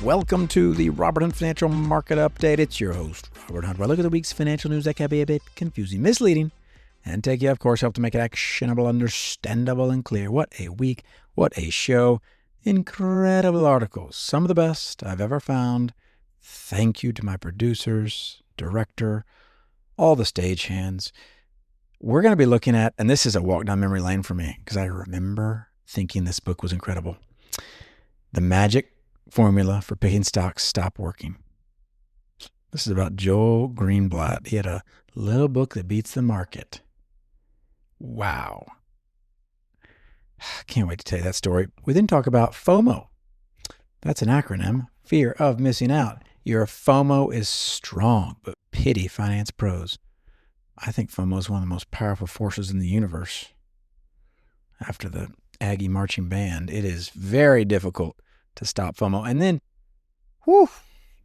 Welcome to the Robert Hunt Financial Market Update. It's your host, Robert Hunt. Where I look at the week's financial news that can be a bit confusing, misleading, and take you, of course, help to make it actionable, understandable, and clear. What a week. What a show. Incredible articles. Some of the best I've ever found. Thank you to my producers, director, all the stagehands. We're going to be looking at, and this is a walk down memory lane for me because I remember thinking this book was incredible. The Magic Formula for Picking Stocks Stop Working. This is about Joel Greenblatt. He had a little book that beats the market. Wow. Can't wait to tell you that story. We then talk about FOMO. That's an acronym, fear of missing out. Your FOMO is strong, but pity finance pros. I think FOMO is one of the most powerful forces in the universe. After the Aggie marching band, it is very difficult to stop FOMO. And then,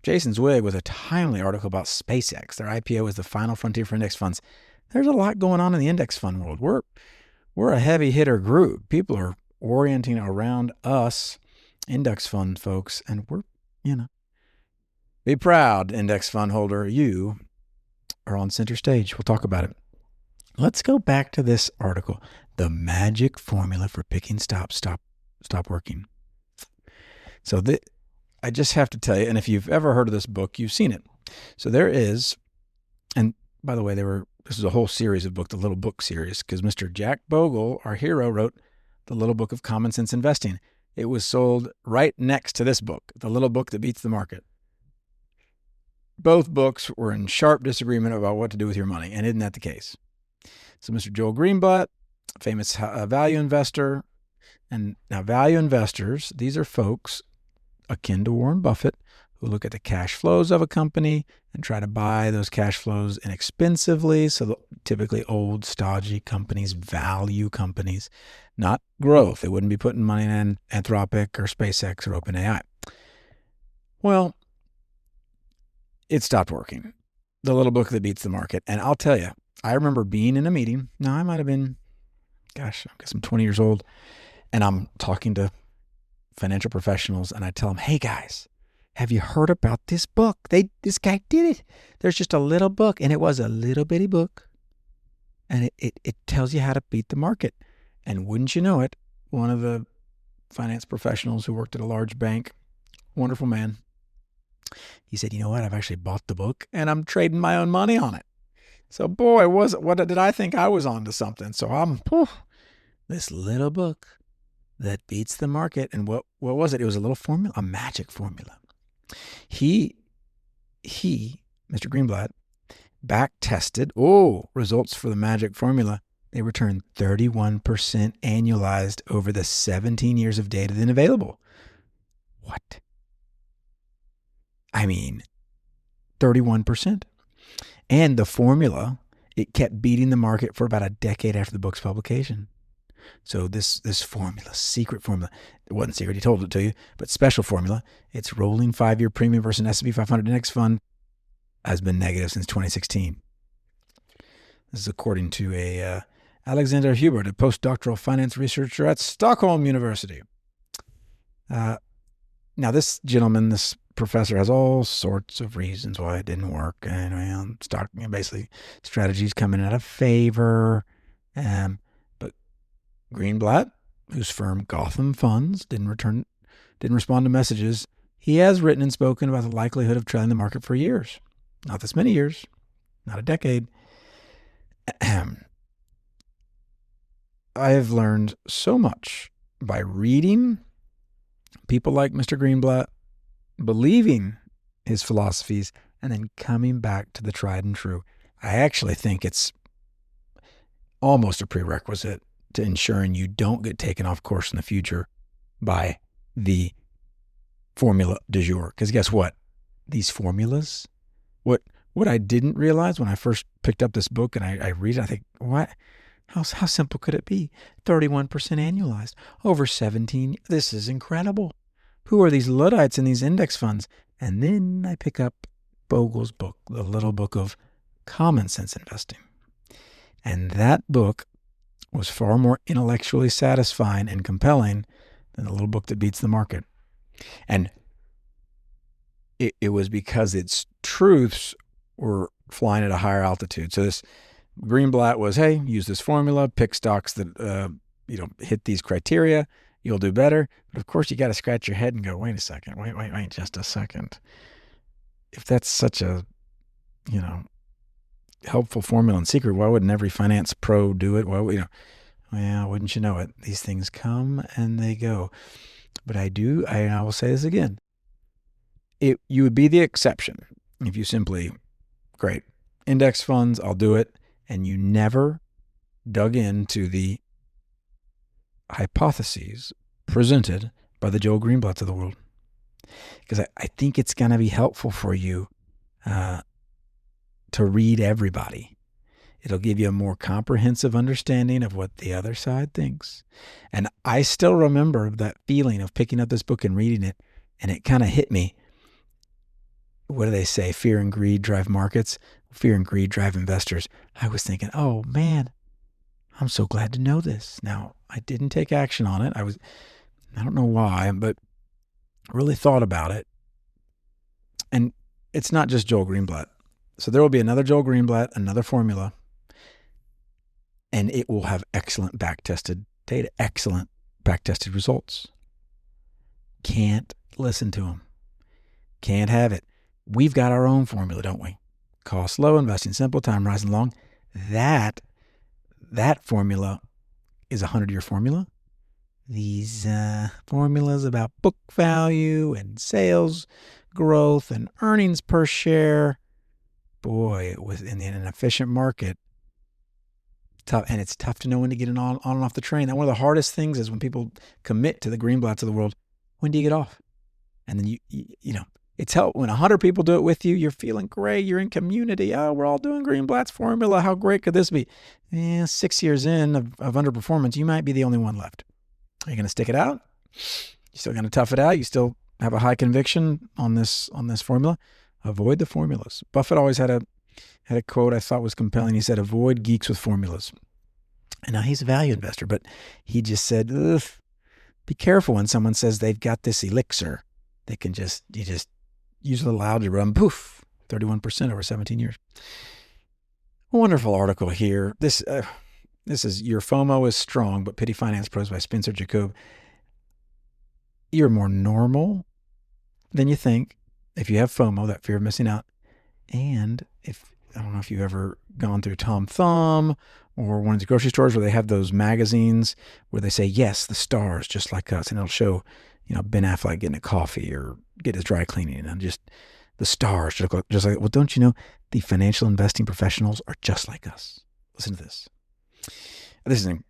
Jason Zweig with a timely article about SpaceX. Their IPO is the final frontier for index funds. There's a lot going on in the index fund world. We're a heavy hitter group. People are orienting around us, index fund folks, and we're, be proud, index fund holder. You are on center stage. We'll talk about it. Let's go back to this article. The Magic Formula for Picking Stop Working. So I just have to tell you, and if you've ever heard of this book, you've seen it. So there is, and by the way, this is a whole series of books, the Little Book series, because Mr. Jack Bogle, our hero, wrote The Little Book of Common Sense Investing. It was sold right next to this book, The Little Book That Beats the Market. Both books were in sharp disagreement about what to do with your money, and isn't that the case? So Mr. Joel Greenblatt, famous value investor, and now value investors, these are folks akin to Warren Buffett who look at the cash flows of a company and try to buy those cash flows inexpensively. So typically old, stodgy companies, value companies, not growth. They wouldn't be putting money in Anthropic or SpaceX or OpenAI. Well, it stopped working. The Little Book That Beats the Market. And I'll tell you, I remember being in a meeting. Now, I might have been, I guess I'm 20 years old, and I'm talking to financial professionals, and I tell them, hey, guys, have you heard about this book? This guy did it. There's just a little book, and it was a little bitty book, and it tells you how to beat the market. And wouldn't you know it, one of the finance professionals who worked at a large bank, wonderful man, he said, you know what? I've actually bought the book, and I'm trading my own money on it. So, boy, what did I think I was onto something? So this little book that beats the market. And what was it? It was a little formula, a magic formula. He, Mr. Greenblatt, back tested, results for the magic formula. They returned 31% annualized over the 17 years of data then available. What? 31%. And the formula, it kept beating the market for about a decade after the book's publication. So this formula, secret formula, it wasn't secret, he told it to you, but special formula, it's rolling 5-year premium versus an S&P 500 index fund has been negative since 2016. This is according to a Alexander Hubert, a postdoctoral finance researcher at Stockholm University. Now this gentleman, this professor, has all sorts of reasons why it didn't work. And basically strategies coming out of favor. But Greenblatt, whose firm Gotham Funds didn't respond to messages, he has written and spoken about the likelihood of trailing the market for years. Not this many years, not a decade. I have learned so much by reading people like Mr. Greenblatt, believing his philosophies, and then coming back to the tried and true. I actually think it's almost a prerequisite to ensuring you don't get taken off course in the future by the formula du jour. Because guess what? These formulas, what I didn't realize when I first picked up this book and I read it, I think, what? How simple could it be? 31% annualized over 17. This is incredible. Who are these Luddites in these index funds? And then I pick up Bogle's book, The Little Book of Common Sense Investing. And that book was far more intellectually satisfying and compelling than The Little Book That Beats the Market. And it was because its truths were flying at a higher altitude. So this Greenblatt was, hey, use this formula, pick stocks that hit these criteria, you'll do better. But of course, you got to scratch your head and go, wait a second, wait, just a second. If that's such a helpful formula and secret, why wouldn't every finance pro do it? Why would well, wouldn't you know it? These things come and they go. But I will say this again. You would be the exception if you simply, great, index funds, I'll do it, and you never dug into the hypotheses presented by the Joel Greenblatts of the world. Because I think it's going to be helpful for you to read everybody. It'll give you a more comprehensive understanding of what the other side thinks. And I still remember that feeling of picking up this book and reading it, and it kind of hit me. What do they say? Fear and greed drive markets. Fear and greed drive investors. I was thinking, oh man, I'm so glad to know this. Now, I didn't take action on it. I don't know why, but really thought about it. And it's not just Joel Greenblatt. So there will be another Joel Greenblatt, another formula, and it will have excellent back-tested data, excellent back-tested results. Can't listen to them. Can't have it. We've got our own formula, don't we? Cost low, investing simple, time horizon long. That formula is a 100-year formula. These formulas about book value and sales growth and earnings per share, boy, in an efficient market, tough, and it's tough to know when to get on and off the train. And one of the hardest things is when people commit to the Greenblatts of the world, when do you get off? And then it's help when 100 people do it with you. You're feeling great. You're in community. Oh, we're all doing Greenblatt's formula. How great could this be? 6 years in of underperformance, you might be the only one left. Are you going to stick it out? You still going to tough it out? You still have a high conviction on this formula? Avoid the formulas. Buffett always had a quote I thought was compelling. He said, "Avoid geeks with formulas." And now he's a value investor, but he just said, be careful when someone says they've got this elixir. They can you just use a little algebra and poof, 31% over 17 years. A wonderful article here. This is Your FOMO is Strong, but Pity Finance Pros by Spencer Jacob. You're more normal than you think if you have FOMO, that fear of missing out. And I don't know if you've ever gone through Tom Thumb or one of the grocery stores where they have those magazines where they say, yes, the stars, just like us. And it'll show, Ben Affleck getting a coffee or get his dry cleaning and just the stars, just like, well, don't you know the financial investing professionals are just like us? Listen to this. This is an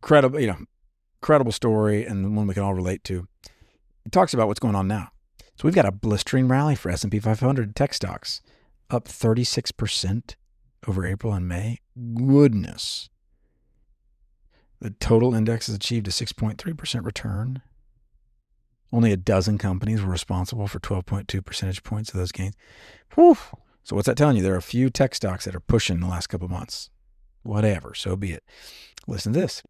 incredible story and one we can all relate to. It talks about what's going on now. So we've got a blistering rally for S&P 500 tech stocks, up 36% over April and May. Goodness. The total index has achieved a 6.3% return. Only a dozen companies were responsible for 12.2 percentage points of those gains. Whew. So what's that telling you? There are a few tech stocks that are pushing the last couple of months. Whatever, so be it. Listen to this.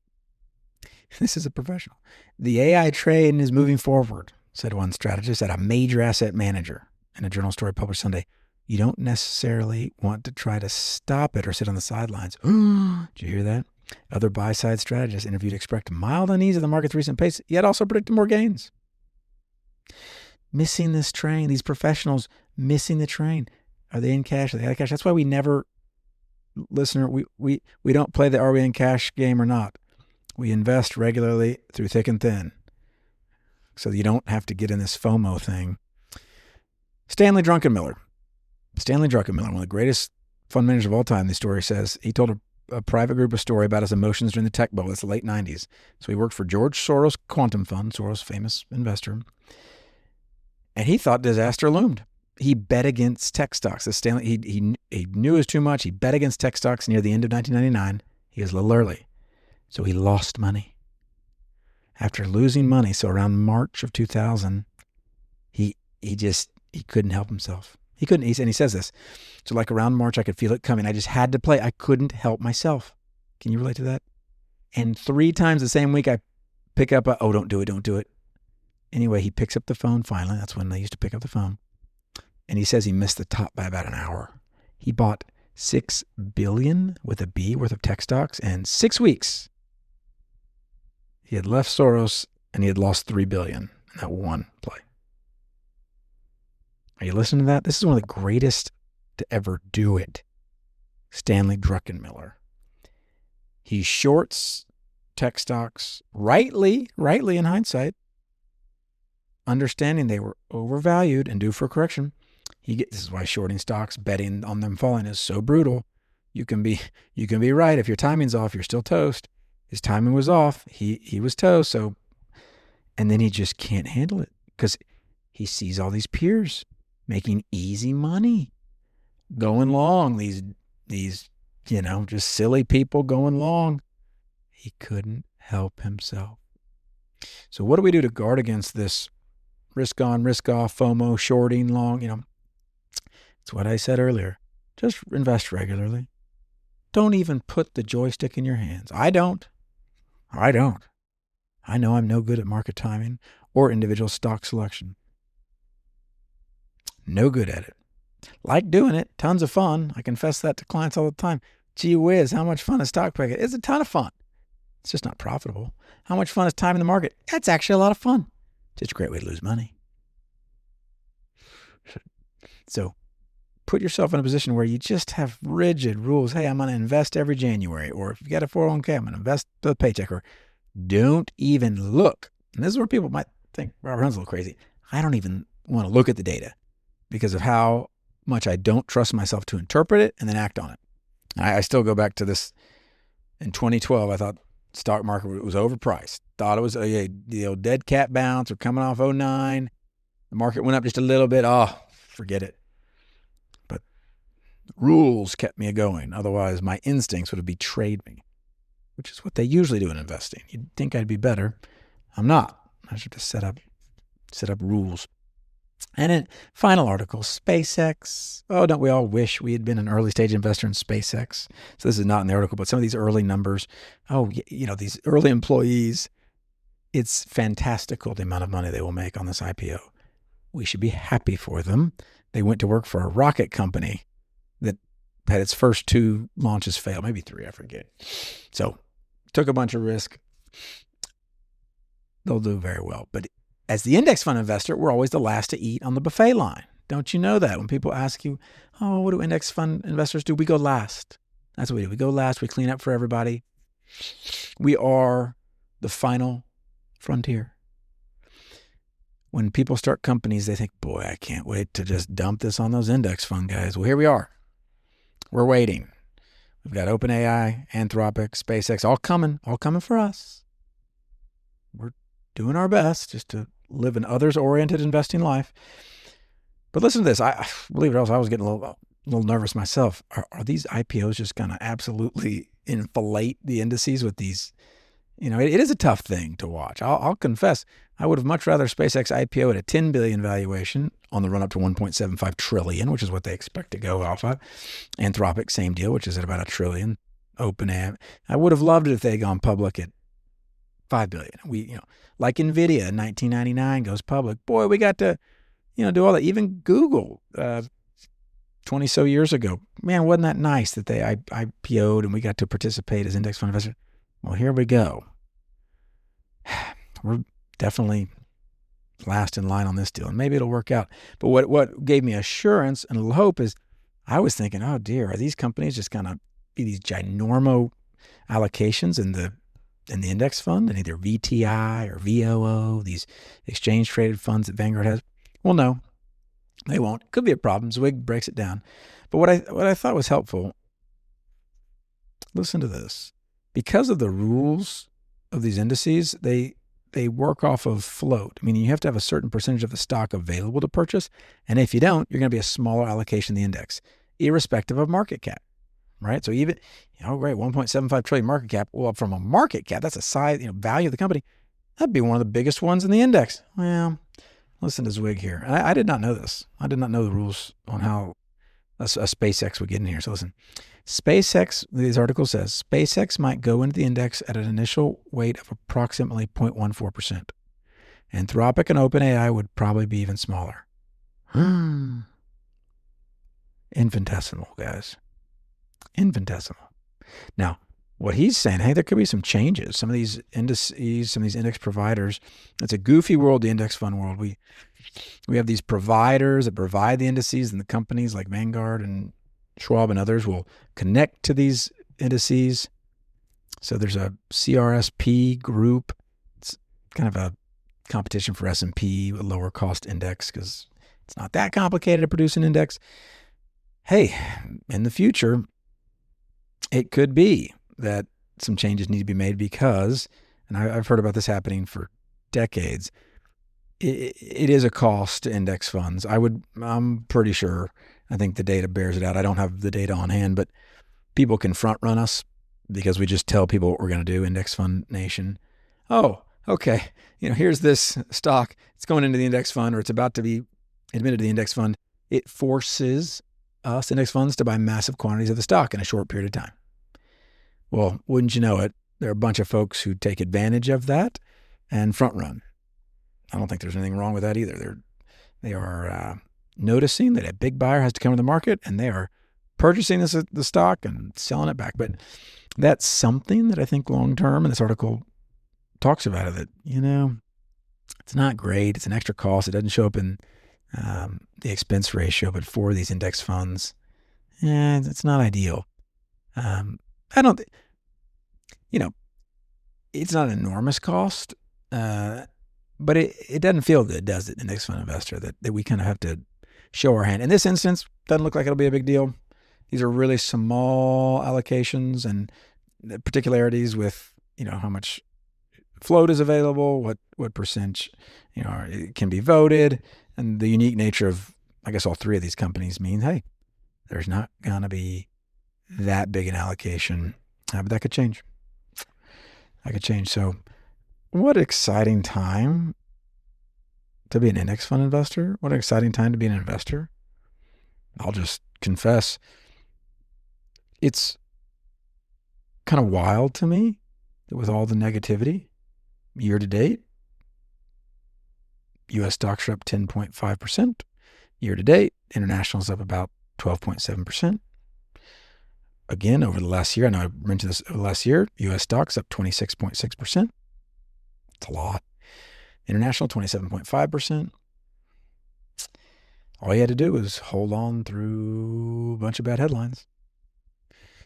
This is a professional. The AI train is moving forward, said one strategist at a major asset manager in a journal story published Sunday. You don't necessarily want to try to stop it or sit on the sidelines. Did you hear that? Other buy-side strategists interviewed expect mild unease of the market's recent pace, yet also predicted more gains. Missing this train, these professionals missing the train. Are they in cash? Are they out of cash? That's why we never, listener, we don't play the are we in cash game or not. We invest regularly through thick and thin. So you don't have to get in this FOMO thing. Stanley Druckenmiller, one of the greatest fund managers of all time, the story says, he told a private group a story about his emotions during the tech bubble. It's the late 90s. So he worked for George Soros Quantum Fund, Soros, famous investor. And he thought disaster loomed. He bet against tech stocks. He knew it was too much. He bet against tech stocks near the end of 1999. He was a little early. So he lost money. After losing money, so around March of 2000, he couldn't help himself. He couldn't. And he says this. So like around March, I could feel it coming. I just had to play. I couldn't help myself. Can you relate to that? And 3 times the same week, I pick up don't do it. Anyway, he picks up the phone finally. That's when they used to pick up the phone. and he says he missed the top by about an hour. He bought $6 billion with a B worth of tech stocks in 6 weeks. He had left Soros and he had lost $3 billion in that one play. Are you listening to that? This is one of the greatest to ever do it. Stanley Druckenmiller. He shorts tech stocks rightly in hindsight, understanding they were overvalued and due for correction. This is why shorting stocks, betting on them falling is so brutal. You can be right. If your timing's off, you're still toast. His timing was off. He was toast. So, and then he just can't handle it because he sees all these peers making easy money, going long. These just silly people going long. He couldn't help himself. So what do we do to guard against this risk on, risk off, FOMO, shorting, long? It's what I said earlier. Just invest regularly. Don't even put the joystick in your hands. I don't. I know I'm no good at market timing or individual stock selection. No good at it. Like doing it. Tons of fun. I confess that to clients all the time. Gee whiz, how much fun is stock picking? It's a ton of fun. It's just not profitable. How much fun is timing the market? That's actually a lot of fun. Just a great way to lose money. So put yourself in a position where you just have rigid rules. Hey, I'm going to invest every January. Or if you got a 401k, I'm going to invest the paycheck. Or don't even look. And this is where people might think Robert Hunt's a little crazy. I don't even want to look at the data because of how much I don't trust myself to interpret it and then act on it. I still go back to this. In 2012, I thought stock market was overpriced. Thought it was a dead cat bounce or coming off 09. The market went up just a little bit. Oh, forget it. But rules kept me going. Otherwise, my instincts would have betrayed me, which is what they usually do in investing. You'd think I'd be better. I'm not. I should just set up rules. And in final article, SpaceX. Oh, don't we all wish we had been an early stage investor in SpaceX? So this is not in the article, but some of these early numbers. Oh, these early employees, it's fantastical the amount of money they will make on this IPO. We should be happy for them. They went to work for a rocket company that had its first 2 launches fail, maybe 3, I forget. So took a bunch of risk. They'll do very well. But as the index fund investor, we're always the last to eat on the buffet line. Don't you know that? When people ask you, oh, what do index fund investors do? We go last. That's what we do. We go last. We clean up for everybody. We are the final frontier. When people start companies, they think, boy, I can't wait to just dump this on those index fund guys. Well, here we are. We're waiting. We've got OpenAI, Anthropic, SpaceX, all coming for us. We're doing our best just to live an others-oriented investing life. But listen to this. I believe it or else, I was getting a little nervous myself. Are these IPOs just going to absolutely inflate the indices with these? It is a tough thing to watch. I'll confess, I would have much rather SpaceX IPO at a $10 billion valuation on the run up to $1.75 trillion, which is what they expect to go off of. Anthropic, same deal, which is at about $1 trillion. OpenAI. I would have loved it if they had gone public at $5 billion. Like NVIDIA in 1999 goes public. Boy, we got to, do all that. Even Google, 20 so years ago. Man, wasn't that nice that they IPO'd and we got to participate as index fund investors? Well, here we go. We're definitely last in line on this deal, and maybe it'll work out. But what gave me assurance and a little hope is I was thinking, oh dear, are these companies just going to be these ginormo allocations in the index fund and either VTI or VOO, these exchange traded funds that Vanguard has? Well, no, they won't. Could be a problem. Zwig breaks it down. But what I thought was helpful, listen to this. Because of the rules of these indices, they work off of float, meaning you have to have a certain percentage of the stock available to purchase. And if you don't, you're going to be a smaller allocation in the index, irrespective of market cap, right? So even, great, 1.75 trillion market cap. Well, from a market cap, that's a size, value of the company. That'd be one of the biggest ones in the index. Well, listen to Zwig here. I did not know this. I did not know the rules on how a SpaceX would get in here. So listen, SpaceX, this article says, SpaceX might go into the index at an initial weight of approximately 0.14%. Anthropic and OpenAI would probably be even smaller. Infinitesimal, guys. Infinitesimal. Now, what he's saying, hey, there could be some changes. Some of these indices, some of these index providers, it's a goofy world, the index fund world. We have these providers that provide the indices, and the companies like Vanguard and Schwab and others will connect to these indices. So there's a CRSP group. It's kind of a competition for S&P, a lower cost index, because it's not that complicated to produce an index. Hey, in the future, it could be that some changes need to be made because, and I've heard about this happening for decades, it is a cost to index funds. I'm pretty sure, I think the data bears it out. I don't have the data on hand, but people can front run us because we just tell people what we're going to do, Index Fund Nation. Oh, okay. Here's this stock. It's going into the index fund, or it's about to be admitted to the index fund. It forces us index funds to buy massive quantities of the stock in a short period of time. Well, wouldn't you know it, there are a bunch of folks who take advantage of that and front run. I don't think there's anything wrong with that either. They are noticing that a big buyer has to come to the market, and they are purchasing the stock and selling it back. But that's something that I think long term, and this article talks about it, that, it's not great. It's an extra cost. It doesn't show up in the expense ratio, but for these index funds, it's not ideal. I don't, it's not an enormous cost, but it doesn't feel good, does it, index fund investor, that we kind of have to show our hand. In this instance, doesn't look like it'll be a big deal. These are really small allocations and the particularities with, how much float is available, what percent, it can be voted, and the unique nature of, I guess, all three of these companies mean, hey, there's not going to be that big an allocation, but that could change. So what an exciting time to be an index fund investor. What an exciting time to be an investor. I'll just confess, it's kind of wild to me that with all the negativity year to date, U.S. stocks are up 10.5%. Year to date, international's up about 12.7%. Again, over the last year, I know I mentioned this, over the last year, U.S. stocks up 26.6%. It's a lot. International, 27.5%. All you had to do was hold on through a bunch of bad headlines.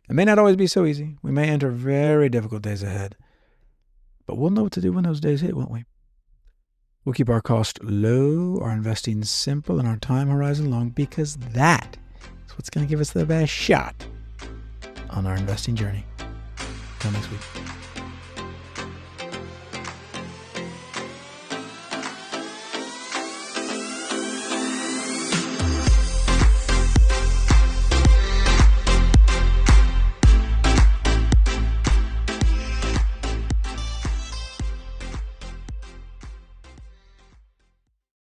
It may not always be so easy. We may enter very difficult days ahead. But we'll know what to do when those days hit, won't we? We'll keep our cost low, our investing simple, and our time horizon long, because that is what's going to give us the best shot on our investing journey. Until next week.